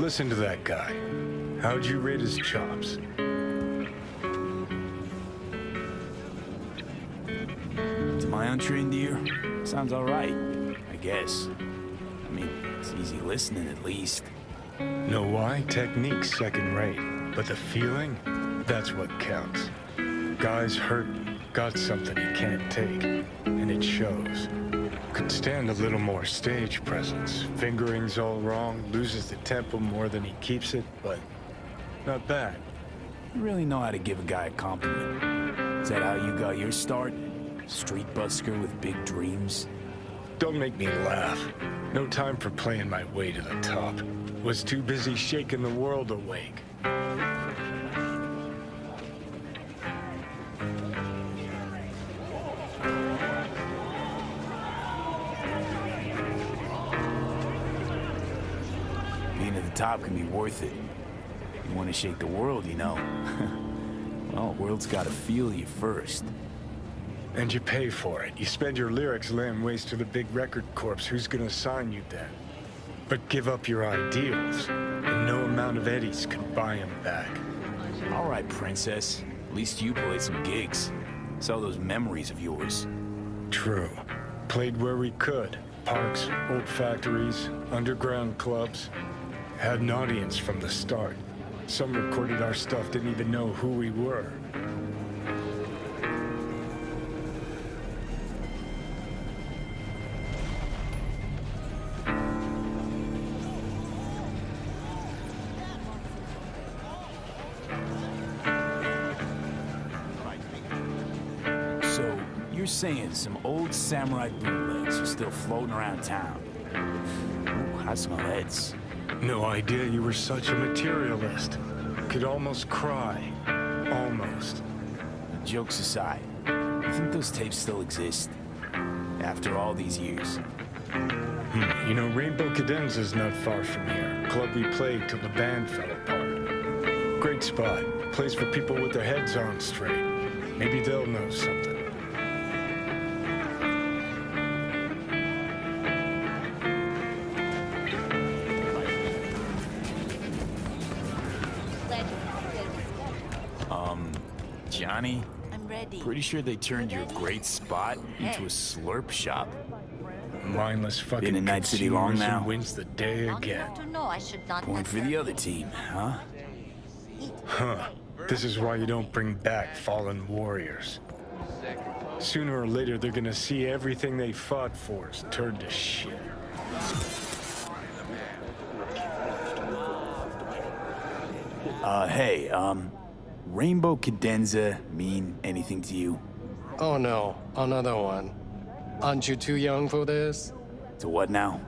listen to that guy. How'd you rate his chops? To my untrained ear, sounds alright, I guess. I mean, it's easy listening at least. Know why? Technique's second rate. But the feeling? That's what counts. Guy's hurting, got something he can't take, and it shows. Could stand a little more stage presence. Fingering's all wrong, loses the tempo more than he keeps it, but not bad. You really know how to give a guy a compliment. Is that how you got your start? Street busker with big dreams? Don't make me laugh. No time for playing my way to the top. Was too busy shaking the world awake. Being at the top can be worth it. You want to shake the world, you know. Well, the world's got to feel you first. And you pay for it. You spend your lyrics laying waste to the big record corps. Who's gonna sign you then? But give up your ideals, and no amount of eddies can buy them back. All right, princess. At least you played some gigs. Saw those memories of yours. True. Played where we could. Parks, old factories, underground clubs. Had an audience from the start. Some recorded our stuff, didn't even know who we were. So, you're saying some old samurai bootlegs are still floating around town? Ooh, I smell heads. No idea you were such a materialist. Could almost cry. Almost. Jokes aside, you think those tapes still exist? After all these years? You know, Rainbow Cadenza's not far from here. Club we played till the band fell apart. Great spot. Place for people with their heads on straight. Maybe they'll know something. Johnny? I'm ready. Pretty sure they turned your great spot into a slurp shop. Mindless fucking Been in Night City long consumerism now? wins the day Long again. enough to know I should not Point for the other team, huh? Huh. This is why you don't bring back fallen warriors. Sooner or later, they're gonna see everything they fought for is turned to shit. Hey, Rainbow Cadenza mean anything to you? Oh no, another one. Aren't you too young for this? To what now?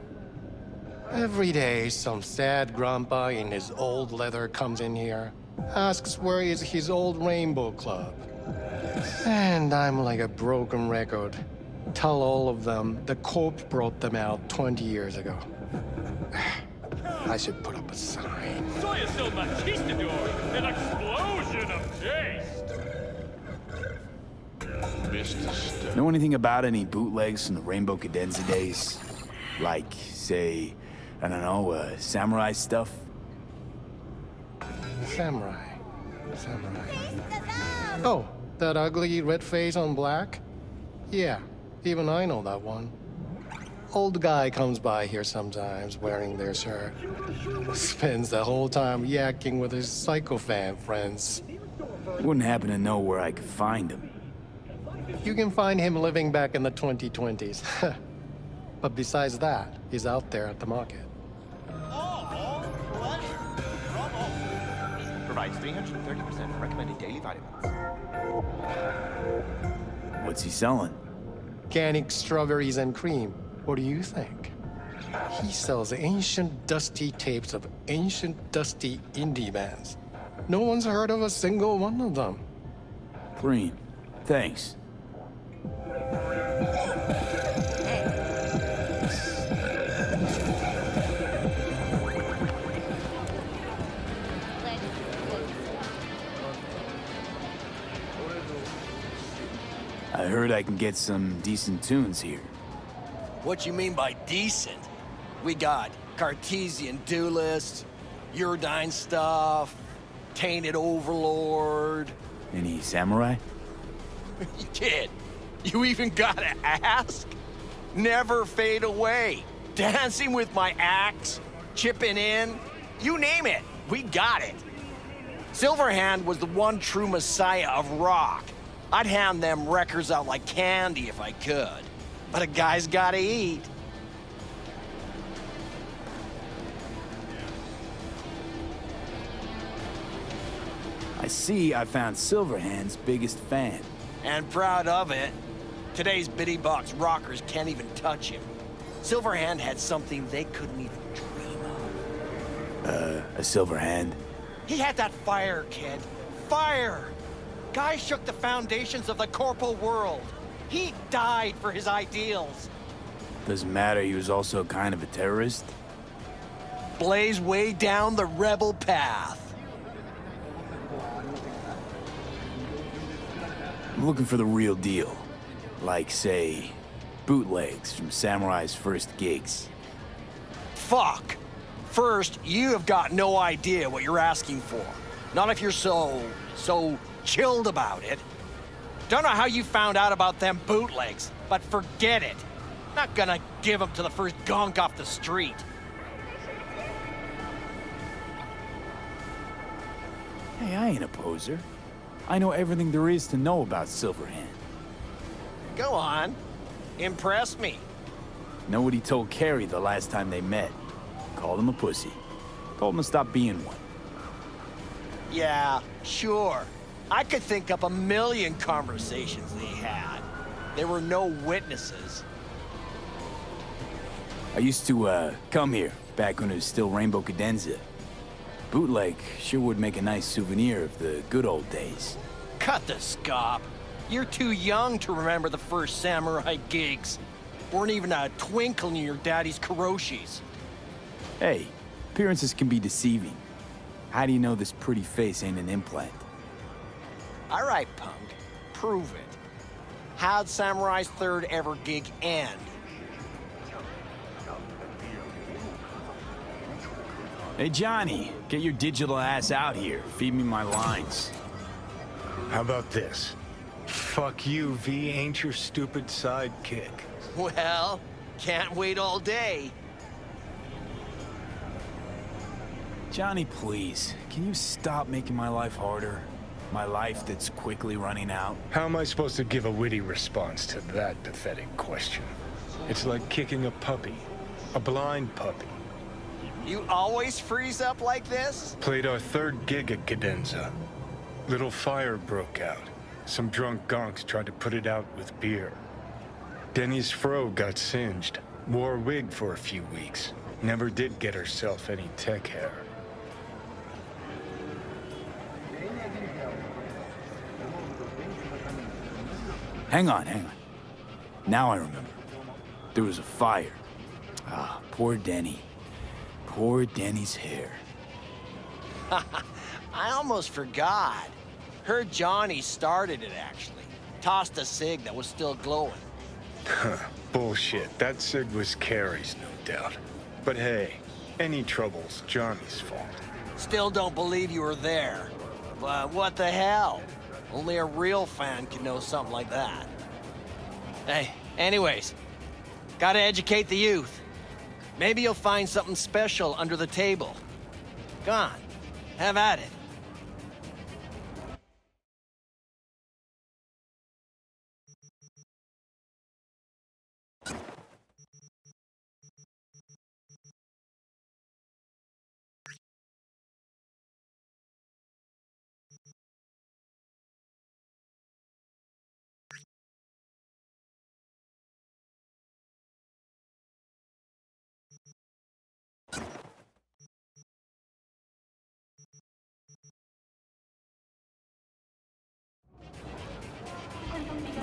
Every day, some sad grandpa in his old leather comes in here, asks where is his old Rainbow Club. And I'm like a broken record. Tell all of them the Corp brought them out 20 years ago. I should put up a sign. Soy es el machistador, an explosion of taste. Mr. Stone. Know anything about any bootlegs from the Rainbow Cadenza days? Like, say, I don't know, samurai stuff? Samurai. Oh, that ugly red face on black? Yeah, even I know that one. Old guy comes by here sometimes wearing their shirt. Spends the whole time yakking with his psychofan friends. Wouldn't happen to know where I could find him. You can find him living back in the 2020s. But besides that, he's out there at the market. Provides 330% recommended daily vitamins. What's he selling? Organic strawberries and cream. What do you think? He sells ancient dusty tapes of ancient dusty indie bands. No one's heard of a single one of them. Green. Thanks. I heard I can get some decent tunes here. What you mean by decent? We got Cartesian Duelist, Uridine stuff, tainted overlord. Any samurai? Kid, you even gotta ask? Never fade away. Dancing with my axe, chipping in, you name it, we got it. Silverhand was the one true messiah of rock. I'd hand them records out like candy if I could. But a guy's gotta eat. I see I found Silverhand's biggest fan. And proud of it. Today's bitty box rockers can't even touch him. Silverhand had something they couldn't even dream of. A Silverhand? He had that fire, kid. Fire! Guy shook the foundations of the corporal world. He died for his ideals. Doesn't matter, he was also kind of a terrorist. Blaze way down the rebel path. I'm looking for the real deal. Like, say, bootlegs from Samurai's first gigs. Fuck. First, you have got no idea what you're asking for. Not if you're so chilled about it. Don't know how you found out about them bootlegs, but forget it. Not gonna give them to the first gunk off the street. Hey, I ain't a poser. I know everything there is to know about Silverhand. Go on. Impress me. Know what he told Carrie the last time they met. Called him a pussy. Told him to stop being one. Yeah, sure. I could think up a million conversations they had. There were no witnesses. I used to, come here, back when it was still Rainbow Cadenza. Bootleg sure would make a nice souvenir of the good old days. Cut the scop. You're too young to remember the first samurai gigs. Weren't even a twinkle in your daddy's karoshis. Hey, appearances can be deceiving. How do you know this pretty face ain't an implant? All right, punk. Prove it. How'd Samurai's third ever gig end? Hey, Johnny, get your digital ass out here. Feed me my lines. How about this? Fuck you, V ain't your stupid sidekick. Well, can't wait all day. Johnny, please, can you stop making my life harder? My life that's quickly running out? How am I supposed to give a witty response to that pathetic question? It's like kicking a puppy. A blind puppy. You always freeze up like this? Played our third gig at Cadenza. Little fire broke out. Some drunk gonks tried to put it out with beer. Denny's fro got singed. Wore a wig for a few weeks. Never did get herself any tech hair. Hang on. Now I remember. There was a fire. Ah, poor Denny. Poor Denny's hair. I almost forgot. Heard Johnny started it, actually. Tossed a cig that was still glowing. Bullshit. That cig was Carrie's, no doubt. But hey, any trouble's Johnny's fault. Still don't believe you were there. But what the hell? Only a real fan can know something like that. Hey, anyways, gotta educate the youth. Maybe you'll find something special under the table. Go on, have at it.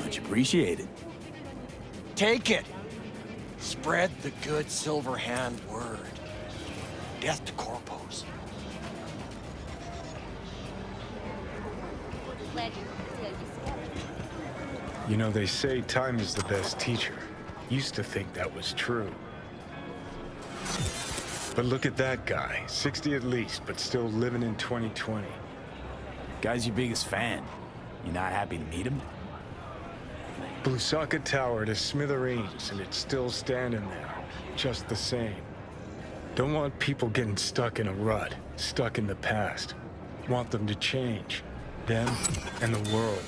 Much appreciated. Take it. Spread the good Silverhand word. Death to corpos. You know, they say time is the best teacher. Used to think that was true. But look at that guy, 60 at least, but still living in 2020. Guy's your biggest fan. You not happy to meet him? Blusaka Tower to smithereens, and it's still standing there, just the same. Don't want people getting stuck in a rut, stuck in the past. Want them to change, them and the world.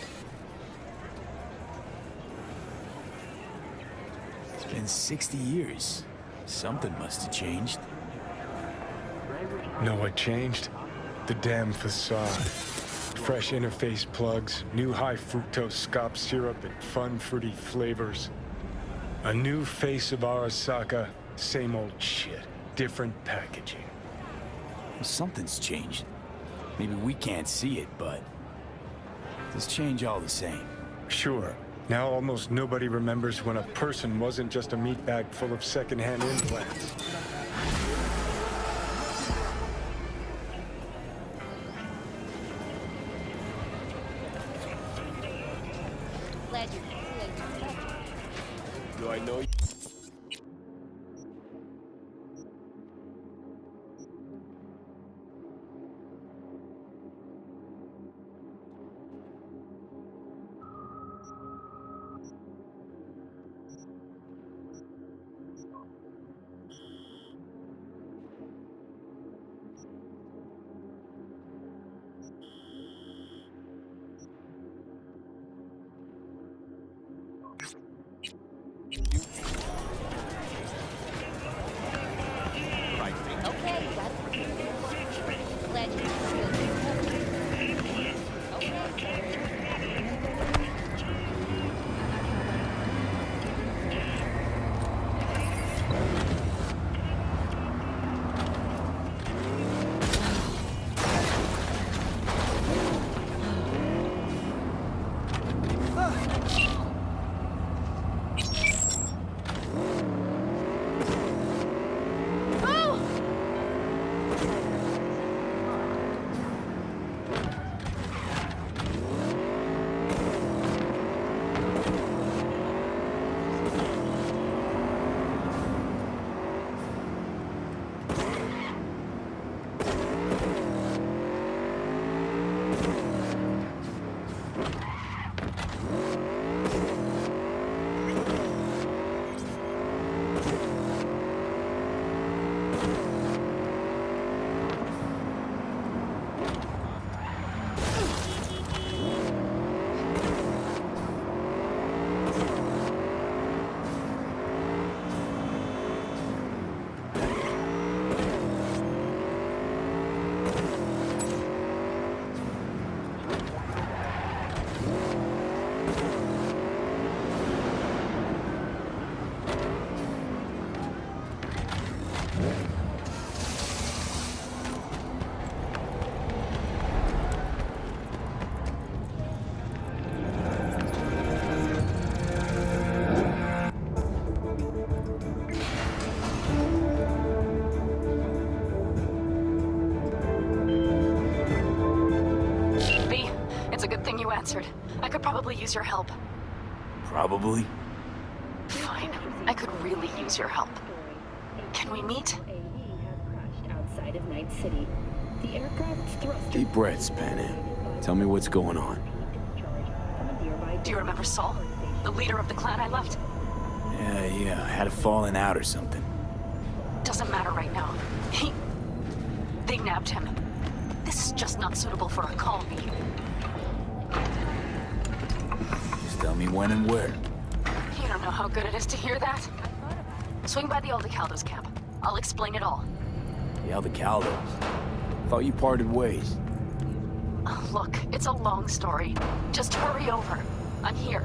It's been 60 years. Something must have changed. Know what changed? The damn facade. Fresh interface plugs, new high fructose scop syrup and fun fruity flavors. A new face of Arasaka, same old shit, different packaging. Well, something's changed. Maybe we can't see it, but there's change all the same. Sure, now almost nobody remembers when a person wasn't just a meat bag full of secondhand implants. Do I know you? Okay, glad answered. I could probably use your help. Probably? Fine. I could really use your help. Can we meet? Outside of Night City. The aircraft's thruster. Deep breaths, Panam. Tell me what's going on. Do you remember Saul? The leader of the clan I left? Yeah, I had a falling out or something. Doesn't matter right now. They nabbed him. This is just not suitable for a colony. Just tell me when and where. You don't know how good it is to hear that. Swing by the Aldecaldos camp. I'll explain it all. The Aldecaldos? Thought you parted ways. Look, it's a long story. Just hurry over. I'm here.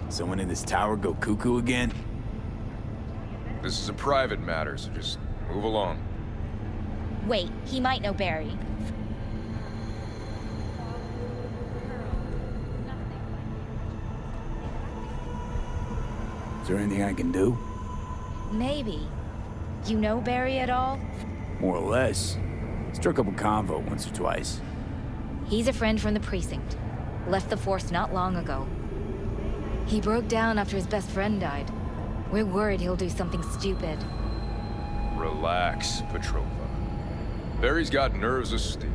Someone in this tower go cuckoo again? This is a private matter, so just move along. Wait, he might know Barry. Is there anything I can do? Maybe. You know Barry at all? More or less. Struck up a convo once or twice. He's a friend from the precinct. Left the force not long ago. He broke down after his best friend died. We're worried he'll do something stupid. Relax, Petrova. Barry's got nerves of steel.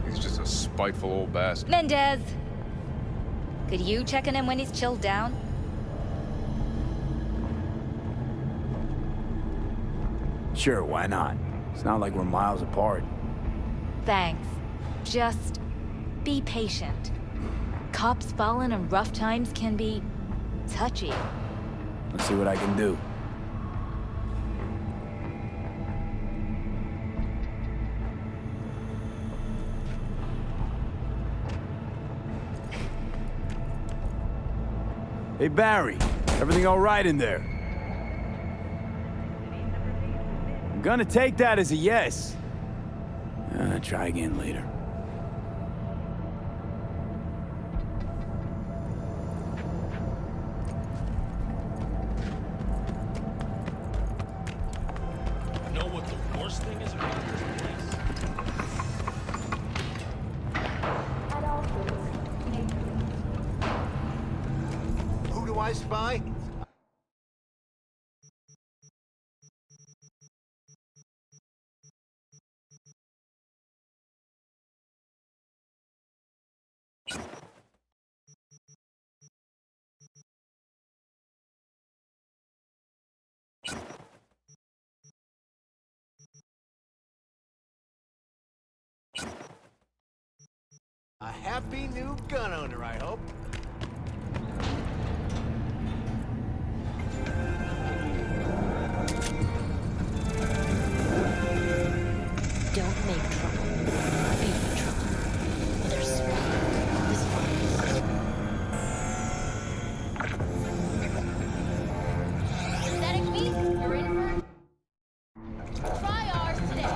He's just a spiteful old bastard. Mendez! Could you check on him when he's chilled down? Sure, why not? It's not like we're miles apart. Thanks. Just be patient. Cops falling in rough times can be touchy. Let's see what I can do. Hey, Barry. Everything all right in there? I'm gonna take that as a yes. Try again later. Know what the worst thing is about this place? Who do I spy? A happy new gun owner, I hope. Don't make trouble. Be the trouble. Whether small is fine. Synthetic beast, you're in for 5 hours today.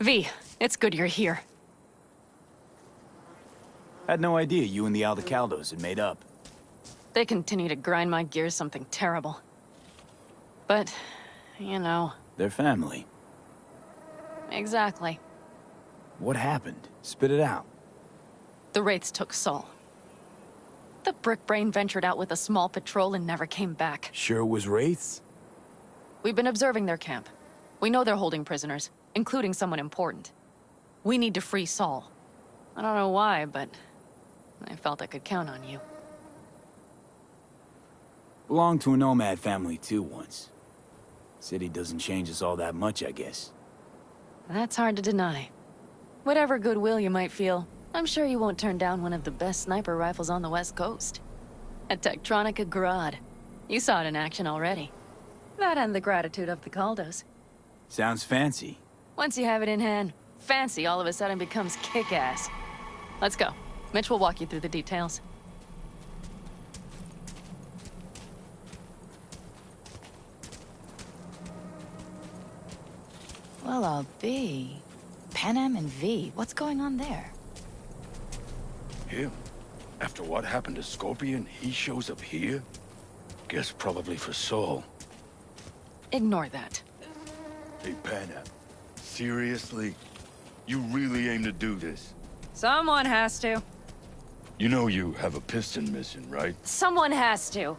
V, it's good you're here. Had no idea you and the Aldecaldos had made up. They continue to grind my gears something terrible. But, you know... They're family. Exactly. What happened? Spit it out. The Wraiths took Saul. The Brickbrain ventured out with a small patrol and never came back. Sure it was Wraiths? We've been observing their camp. We know they're holding prisoners, including someone important. We need to free Saul. I don't know why, but I felt I could count on you. Belonged to a Nomad family too once. City doesn't change us all that much, I guess. That's hard to deny. Whatever goodwill you might feel, I'm sure you won't turn down one of the best sniper rifles on the West Coast. A Tektronica Grad. You saw it in action already. That and the gratitude of the Caldos. Sounds fancy. Once you have it in hand, fancy all of a sudden becomes kick-ass. Let's go. Mitch will walk you through the details. Well, I'll be. Panem and V, what's going on there? Him? After what happened to Scorpion, he shows up here? Guess probably for Saul. Ignore that. Hey, Panam. Seriously? You really aim to do this? Someone has to. You know you have a piston missing, right? Someone has to.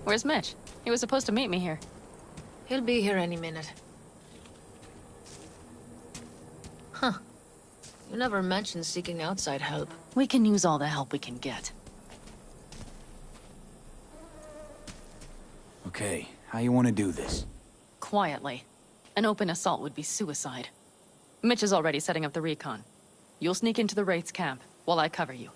Where's Mitch? He was supposed to meet me here. He'll be here any minute. Huh. You never mentioned seeking outside help. We can use all the help we can get. Okay, how you want to do this? Quietly. An open assault would be suicide. Mitch is already setting up the recon. You'll sneak into the Wraith's camp, while I cover you.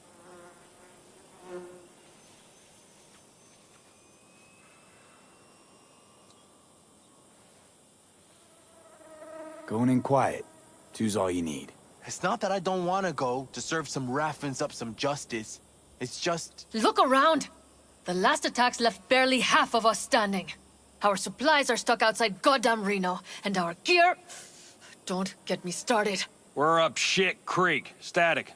Going in quiet. Two's all you need. It's not that I don't want to go to serve some Raffins up some justice. It's just... Look around! The last attacks left barely half of us standing. Our supplies are stuck outside goddamn Reno, and our gear... Don't get me started. We're up shit creek, static.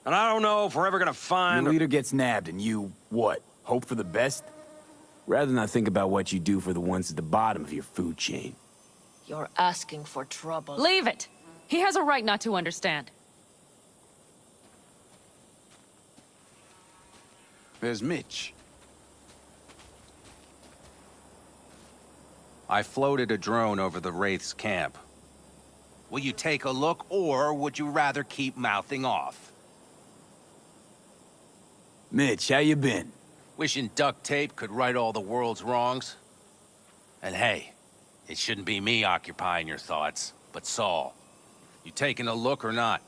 And I don't know if we're ever gonna find... Your leader gets nabbed and you, what, hope for the best? Rather not think about what you do for the ones at the bottom of your food chain. You're asking for trouble. Leave it! He has a right not to understand. There's Mitch. I floated a drone over the Wraith's camp. Will you take a look, or would you rather keep mouthing off? Mitch, how you been? Wishing duct tape could right all the world's wrongs. And hey, it shouldn't be me occupying your thoughts, but Saul. You taking a look or not?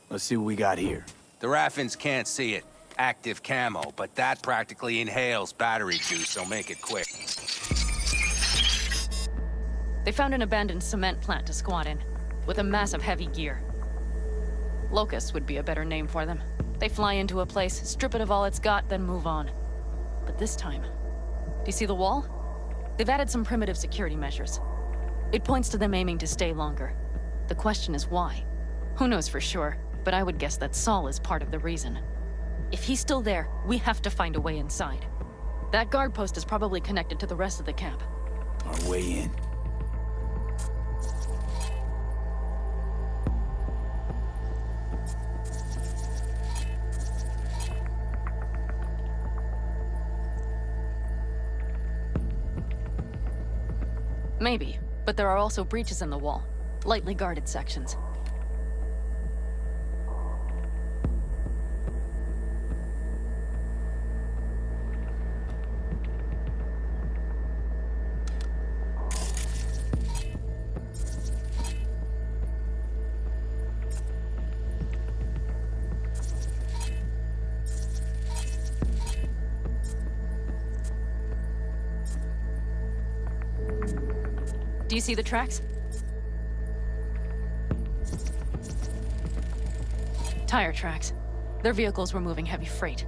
Let's see what we got here. The Raffins can't see it. Active camo, but that practically inhales battery juice, so make it quick. They found an abandoned cement plant to squat in, with a massive heavy gear. Locusts would be a better name for them. They fly into a place, strip it of all it's got, then move on. But this time, do you see the wall? They've added some primitive security measures. It points to them aiming to stay longer. The question is why? Who knows for sure, but I would guess that Saul is part of the reason. If he's still there, we have to find a way inside. That guard post is probably connected to the rest of the camp. Our way in. Maybe, but there are also breaches in the wall. Lightly guarded sections. Do you see the tracks? Tire tracks. Their vehicles were moving heavy freight.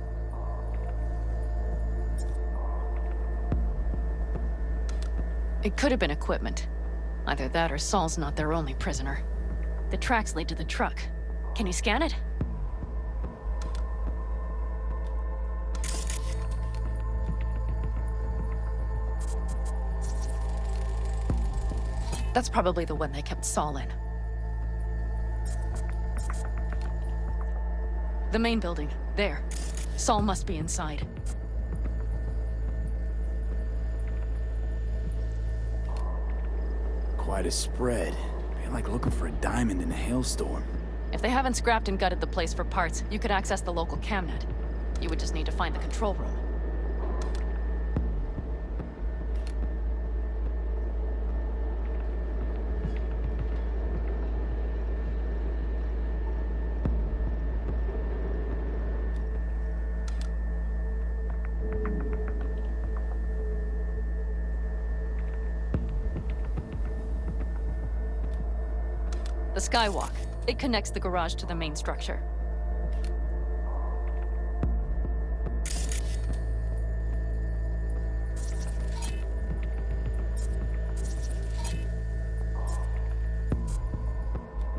It could have been equipment. Either that or Saul's not their only prisoner. The tracks lead to the truck. Can you scan it? That's probably the one they kept Saul in. The main building. There. Saul must be inside. Quite a spread. Feel like looking for a diamond in a hailstorm. If they haven't scrapped and gutted the place for parts, you could access the local camnet. You would just need to find the control room. The skywalk. It connects the garage to the main structure.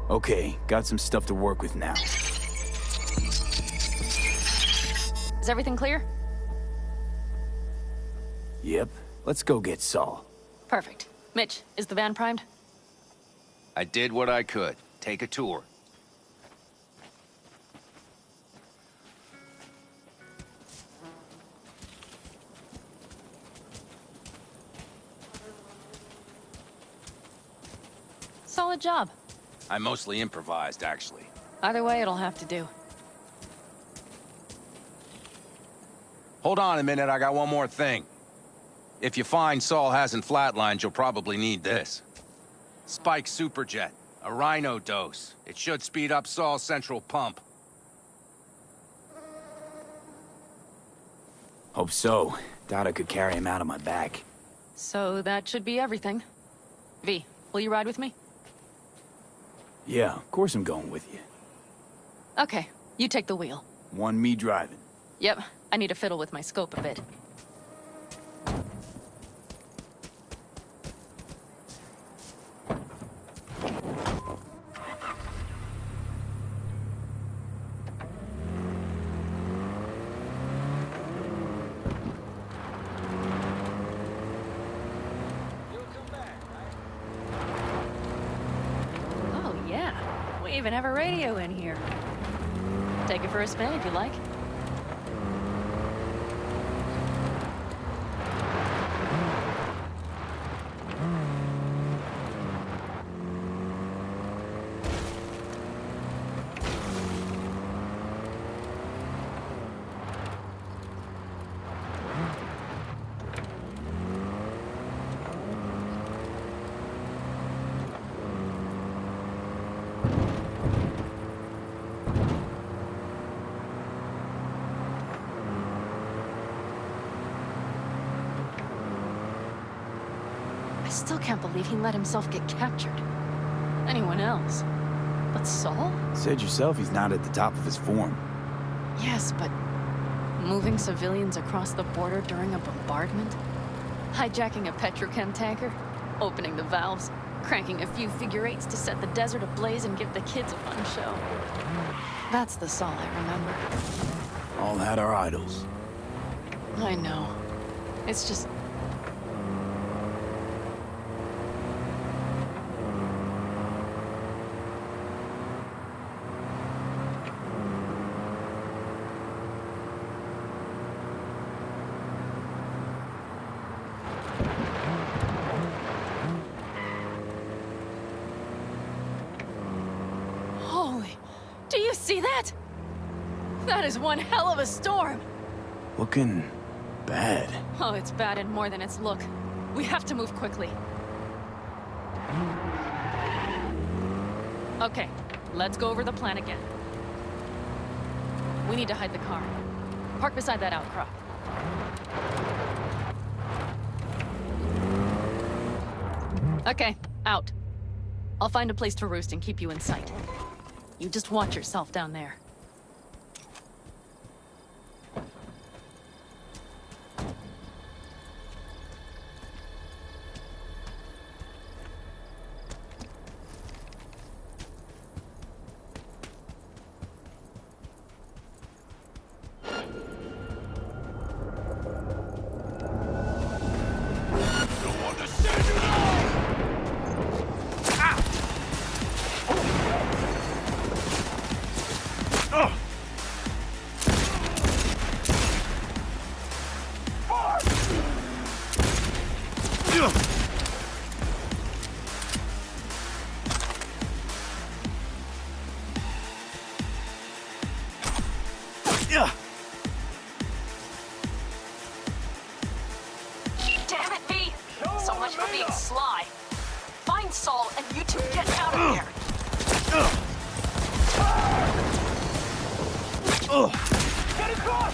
Okay, got some stuff to work with now. Is everything clear? Yep, let's go get Saul. Perfect. Mitch, is the van primed? I did what I could. Take a tour. Solid job. I mostly improvised, actually. Either way, it'll have to do. Hold on a minute, I got one more thing. If you find Saul hasn't flatlined, you'll probably need this. Spike Superjet, a Rhino dose. It should speed up Saul's central pump. Hope so. Doubt I could carry him out on my back. So that should be everything. V, will you ride with me? Yeah, of course I'm going with you. Okay, you take the wheel. One me driving. Yep, I need to fiddle with my scope a bit. We even have a radio in here. Take it for a spin if you like. I still can't believe he let himself get captured. Anyone else? But Saul? Said yourself he's not at the top of his form. Yes, but moving civilians across the border during a bombardment? Hijacking a petrochem tanker? Opening the valves? Cranking a few figure eights to set the desert ablaze and give the kids a fun show? That's the Saul I remember. All had our idols. I know. It's just... Holy... Do you see that? That is one hell of a storm! Looking... bad. Oh, it's bad and more than its look. We have to move quickly. Okay, let's go over the plan again. We need to hide the car. Park beside that outcrop. Okay, out. I'll find a place to roost and keep you in sight. You just watch yourself down there. Damn it, Pete! So much for being sly. Find Saul and you two get out of here. Get across!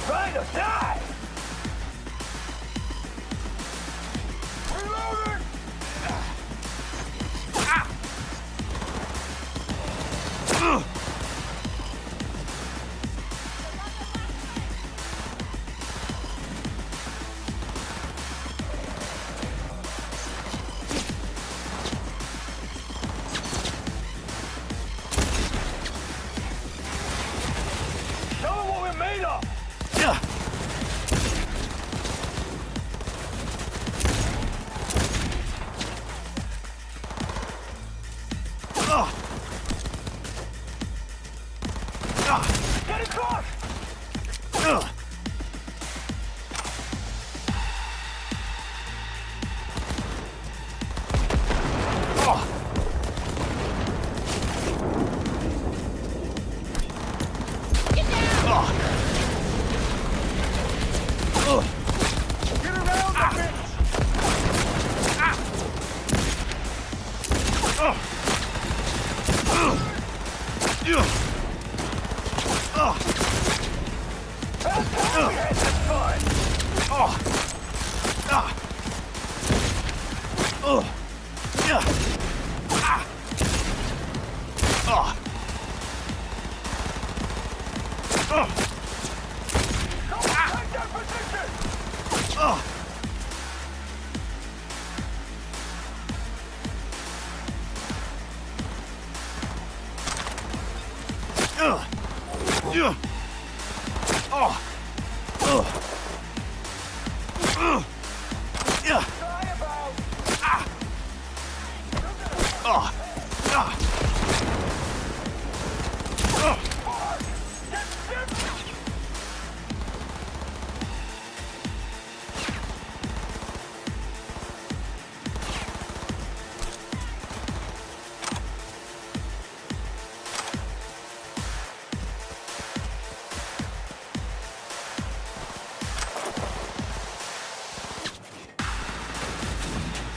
Trying to die! Reloading! Show them what we're made of! Get across! Get around the bitch!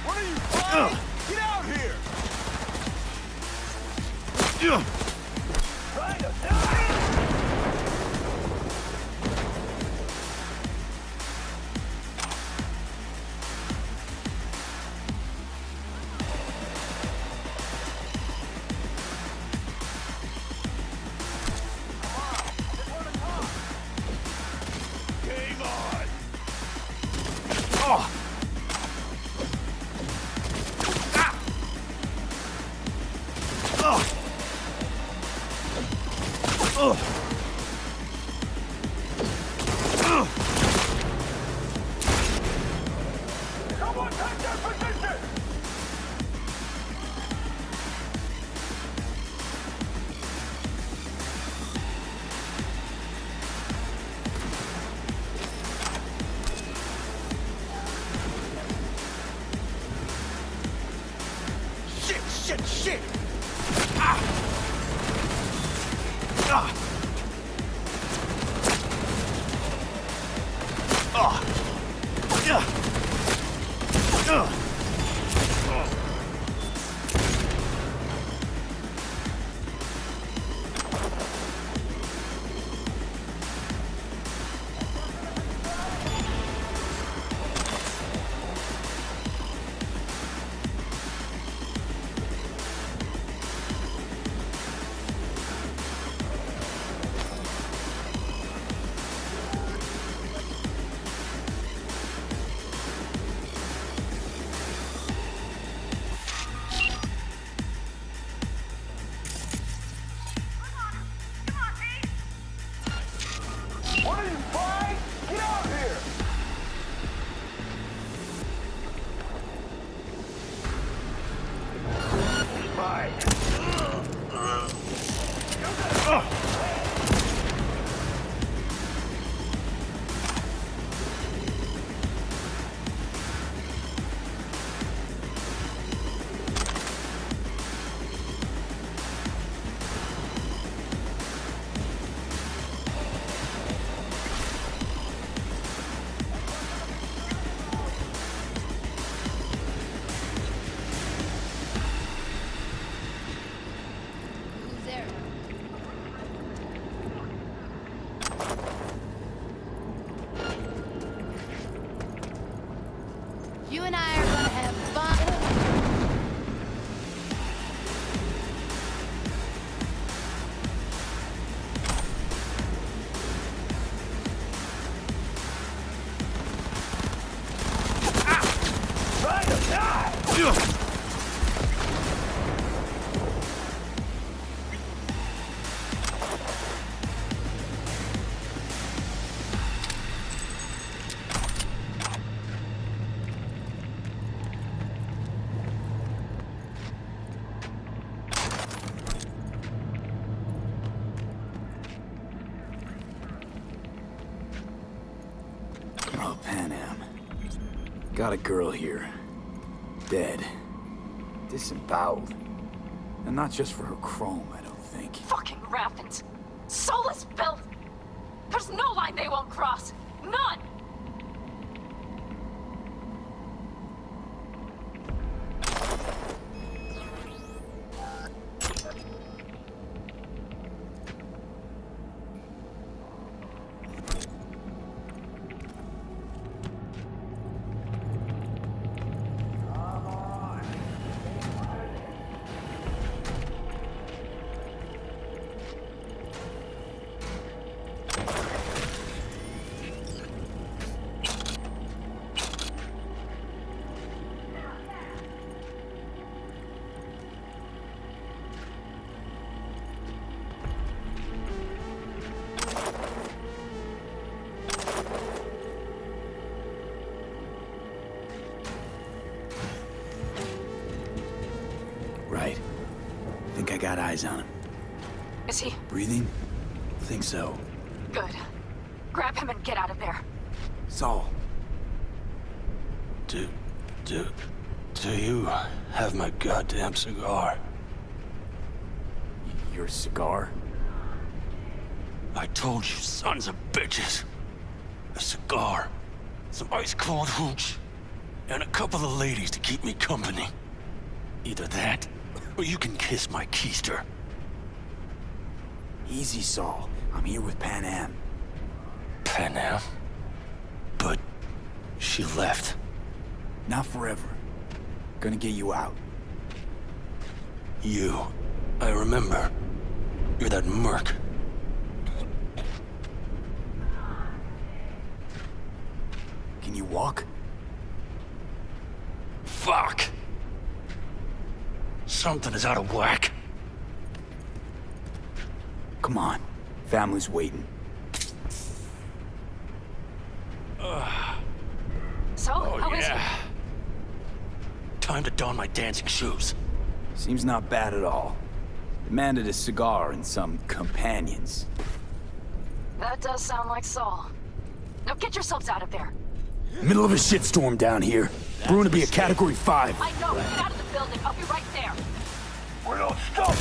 What are you fighting? Get out here! Trying to die! Game on! Someone take their position! Shit! What are you fighting? Get out here! Got a girl here. Dead. Disemboweled. And not just for her chrome, I don't think. Fucking rampant. Soulless filth. There's no line they won't cross. None. Right. Think I got eyes on him. Is he? Breathing? Think so. Good. Grab him and get out of there. Saul. Do you have my goddamn cigar? Your cigar? I told you, sons of bitches. A cigar, some ice-cold hooch, and a couple of ladies to keep me company. Either that, or you can kiss my keister. Easy, Saul. I'm here with Pan Am. Pan Am? But she left. Not forever. Gonna get you out. You. I remember. You're that merc. Can you walk? Fuck! Something is out of whack. Come on. Family's waiting. So, how is he? Time to don my dancing shoes. Seems not bad at all. Demanded a cigar and some companions. That does sound like Saul. Now get yourselves out of there. Middle of a shitstorm down here. Brewing to be a Category 5. I know. Get out of the building. I'll be right there. We don't stop!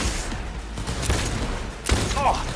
Oh!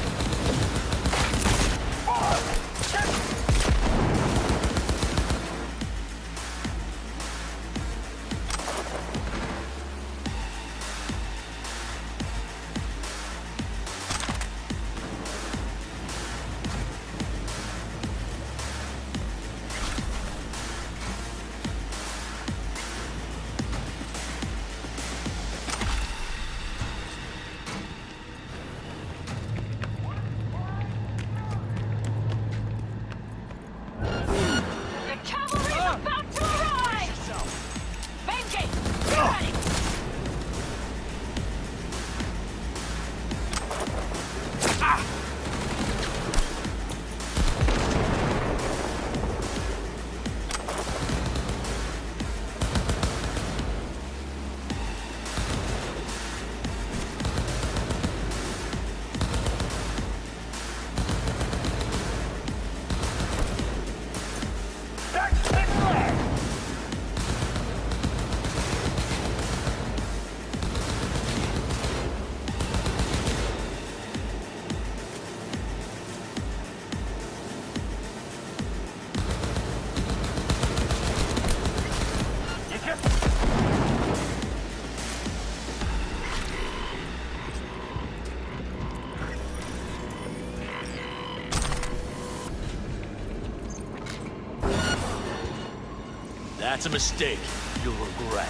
That's a mistake you'll regret.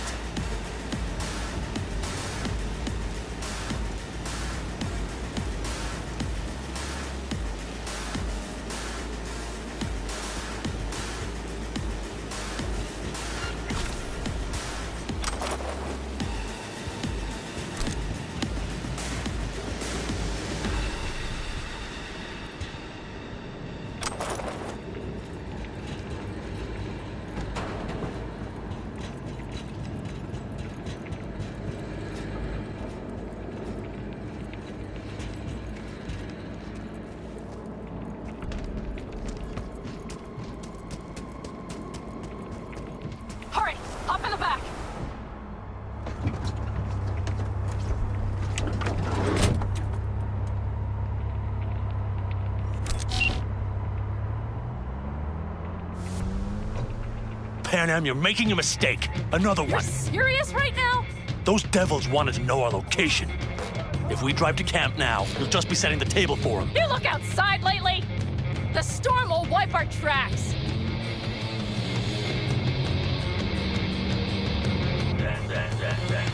Panam, you're making a mistake. Another You're one. serious right now? Those devils wanted to know our location. If we drive to camp now, you'll just be setting the table for them. You look outside lately? The storm will wipe our tracks.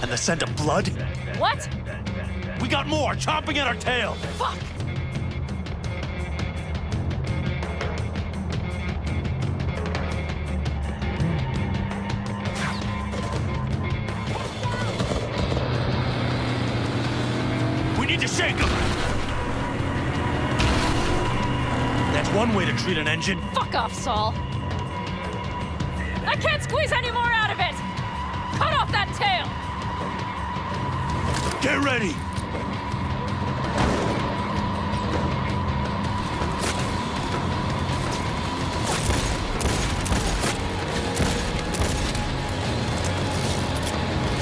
And the scent of blood? What? We got more chomping at our tail. Fuck! We need to shake them. That's one way to treat an engine. Fuck off, Saul. I can't squeeze any more out of it! Cut off that tail! Get ready!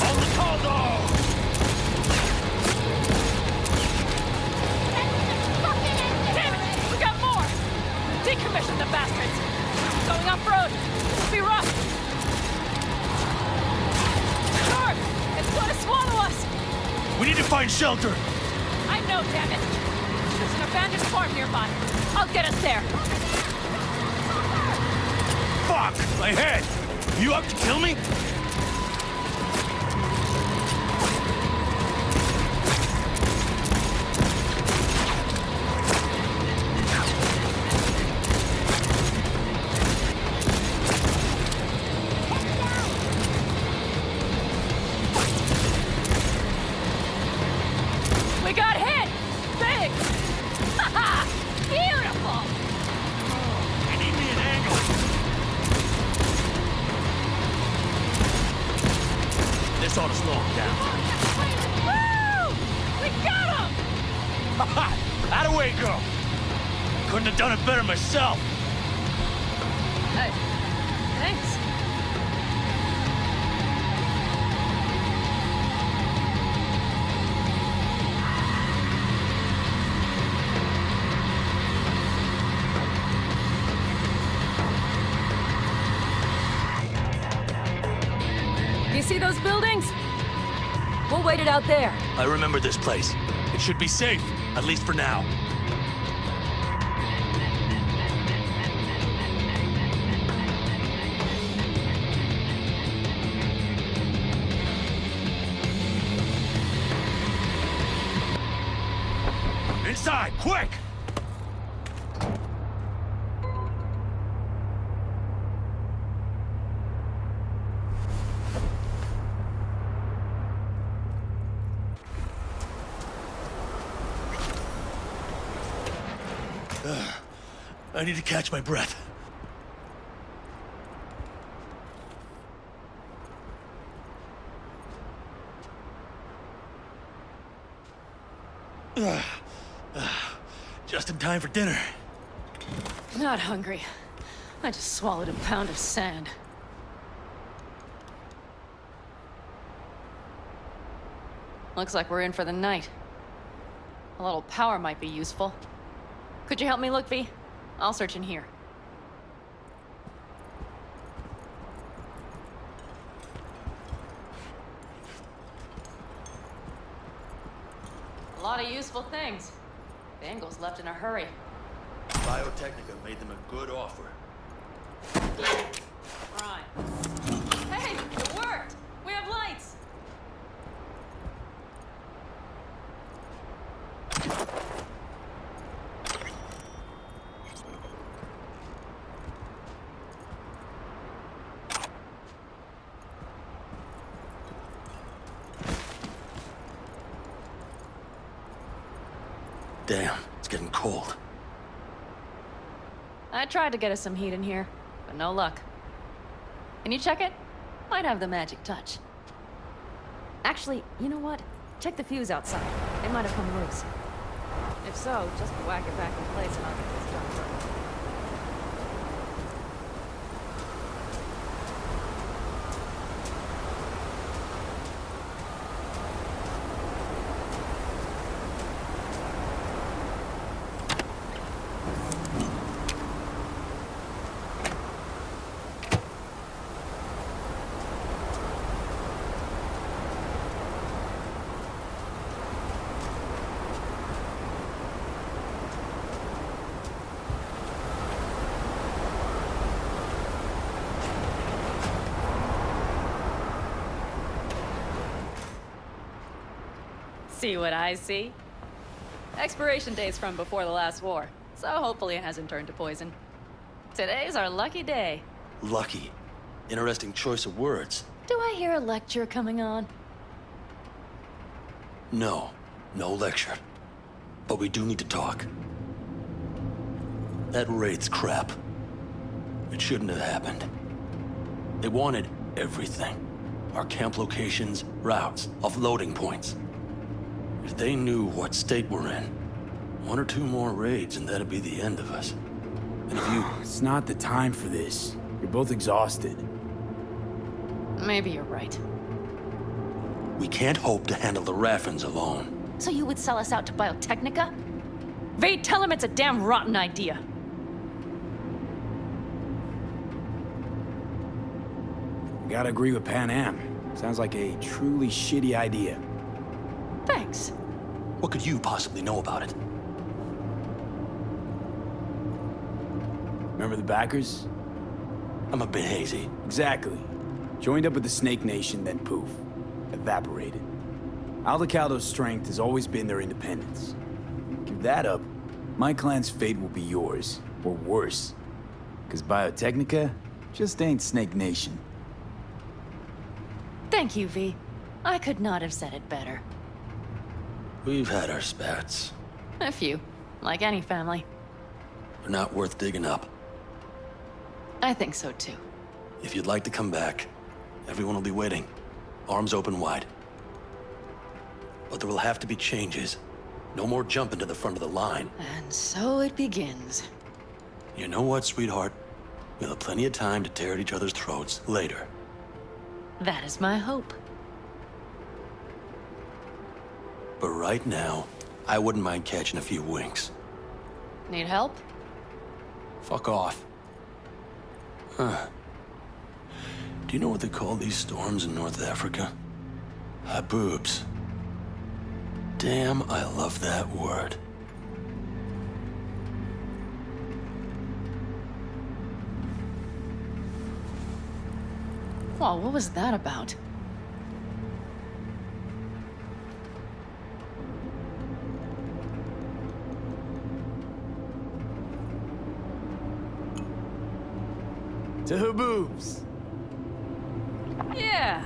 On the call, dog! Damn it! We got more! Decommission the bastards! Going off-road! Be rough! Storm! It's gonna swallow us! We need to find shelter! I know, damn it! There's an abandoned farm nearby. I'll get us there. Fuck! My head! You up to kill me? We got hit! Big! Haha! Beautiful! I need me an angle. This ought to slow him down. Woo! We got him! Haha! That-a-way, girl! Couldn't have done it better myself. Thanks. You see those buildings? We'll wait it out there. I remember this place. It should be safe, at least for now. Inside, quick! I need to catch my breath. Just in time for dinner. Not hungry. I just swallowed a pound of sand. Looks like we're in for the night. A little power might be useful. Could you help me look, V? I'll search in here. A lot of useful things. Bangles left in a hurry. Biotechnica made them a good offer. Right. Hey, it worked! We have lights! Damn, it's getting cold. I tried to get us some heat in here, but no luck. Can you check it? Might have the magic touch. Actually, you know what? Check the fuse outside. It might have come loose. If so, just whack it back in place and I'll get this done first. See what I see? Expiration date's from before the last war, so hopefully it hasn't turned to poison. Today's our lucky day. Lucky. Interesting choice of words. Do I hear a lecture coming on? No. No lecture. But we do need to talk. That raid's crap. It shouldn't have happened. They wanted everything. Our camp locations, routes, offloading points. If they knew what state we're in, 1 or 2 more raids and that'd be the end of us. And if you... It's not the time for this. You're both exhausted. Maybe you're right. We can't hope to handle the Raffins alone. So you would sell us out to Biotechnica? Vade, tell him it's a damn rotten idea. Gotta agree with Pan Am. Sounds like a truly shitty idea. Thanks. What could you possibly know about it? Remember the backers? I'm a bit hazy. Exactly. Joined up with the Snake Nation, then poof. Evaporated. Aldecaldo's strength has always been their independence. Give that up, my clan's fate will be yours, or worse. Because Biotechnica just ain't Snake Nation. Thank you, V. I could not have said it better. We've had our spats. A few, like any family. They're not worth digging up. I think so too. If you'd like to come back, everyone will be waiting. Arms open wide. But there will have to be changes. No more jumping to the front of the line. And so it begins. You know what, sweetheart? We'll have plenty of time to tear at each other's throats later. That is my hope. But right now, I wouldn't mind catching a few winks. Need help? Fuck off. Huh. Do you know what they call these storms in North Africa? Haboobs. Damn, I love that word. Whoa, what was that about? To Haboobs! Yeah.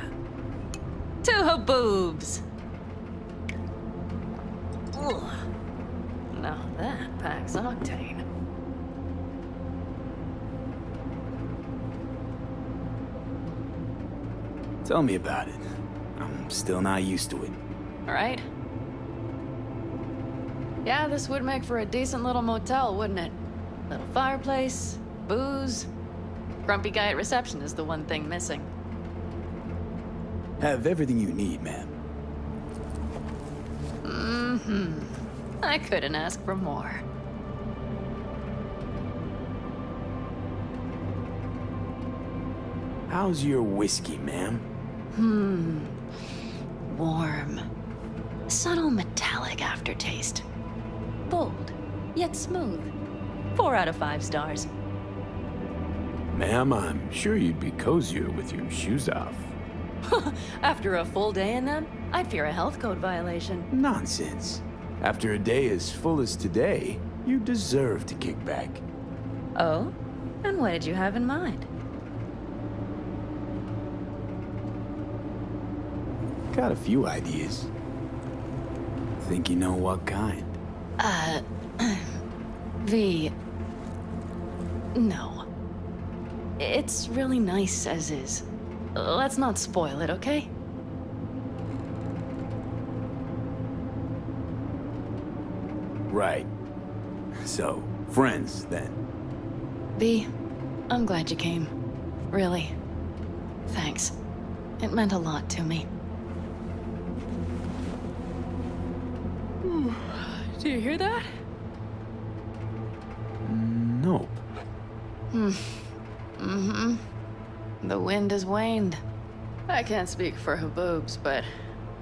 To Haboobs. Ugh. Now that packs octane. Tell me about it. I'm still not used to it. Right? Yeah, this would make for a decent little motel, wouldn't it? Little fireplace, booze. Grumpy guy at reception is the one thing missing. Have everything you need, ma'am. Mm-hmm. I couldn't ask for more. How's your whiskey, ma'am? Warm. Subtle metallic aftertaste. Bold, yet smooth. 4 out of 5 stars. Ma'am, I'm sure you'd be cozier with your shoes off. After a full day in them, I'd fear a health code violation. Nonsense. After a day as full as today, you deserve to kick back. Oh? And what did you have in mind? Got a few ideas. Think you know what kind? V... No. It's really nice as is. Let's not spoil it, okay? Right. So, friends, then. V, I'm glad you came. Really. Thanks. It meant a lot to me. Do you hear that? Nope. Mm-hmm. The wind has waned. I can't speak for Haboobs, but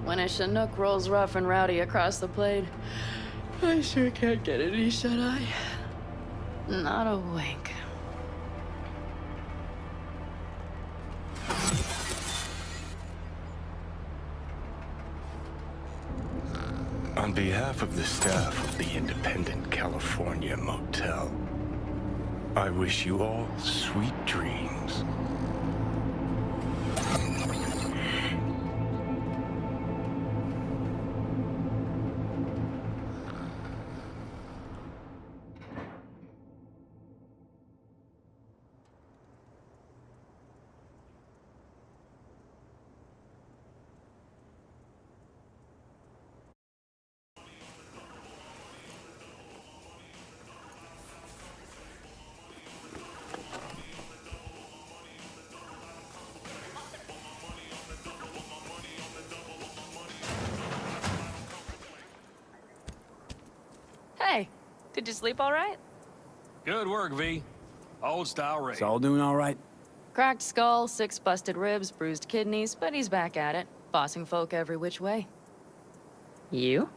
when a Chinook rolls rough and rowdy across the plate, I sure can't get any shut-eye. Not a wink. behalf of the staff of the Independent California Motel, I wish you all sweet dreams. Hey, did you sleep all right? Good work, V. Old style Ray. Saul doing all right? Cracked skull, 6 busted ribs, bruised kidneys, but he's back at it, bossing folk every which way. You?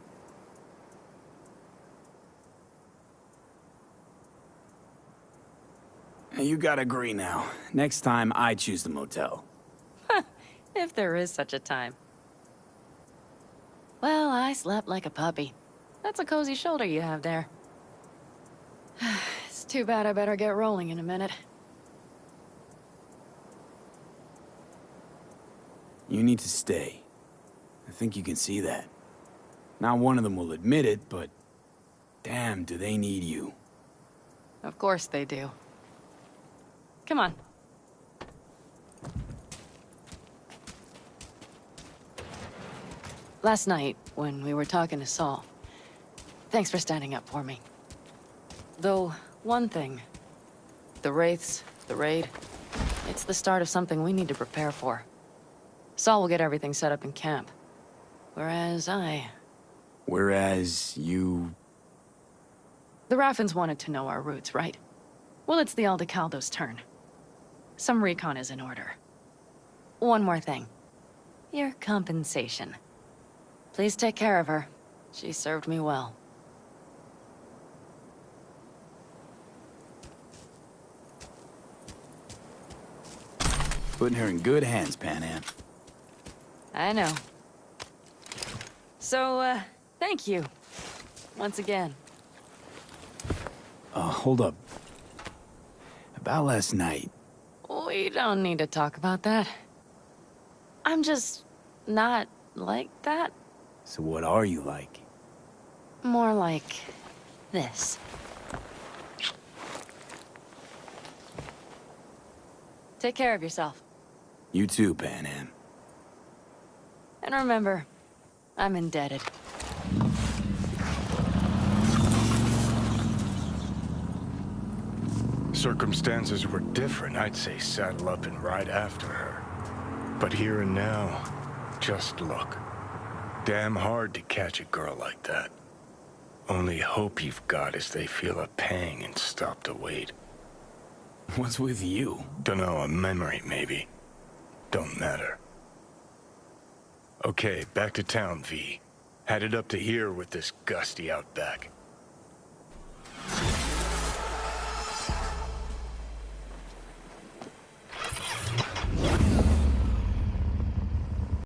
You gotta agree now. Next time, I choose the motel. If there is such a time. Well, I slept like a puppy. That's a cozy shoulder you have there. It's too bad I better get rolling in a minute. You need to stay. I think you can see that. Not one of them will admit it, but damn, do they need you. Of course they do. Come on. Last night, when we were talking to Saul, thanks for standing up for me. Though, one thing. The Wraiths, the raid, it's the start of something we need to prepare for. Saul will get everything set up in camp. Whereas Whereas you... The Raffins wanted to know our roots, right? Well, it's the Aldecaldo's turn. Some recon is in order. One more thing. Your compensation. Please take care of her. She served me well. Putting her in good hands, Panam. I know. So, thank you. Once again. Hold up. About last night. We don't need to talk about that. I'm just not like that. So what are you like? More like this. Take care of yourself. You too, Panam. And remember, I'm indebted. Circumstances were different, I'd say saddle up and ride after her. But here and now, just look. Damn hard to catch a girl like that. Only hope you've got is they feel a pang and stop to wait. What's with you? Dunno, a memory maybe. Don't matter. Okay, back to town, V. Headed up to here with this gusty outback.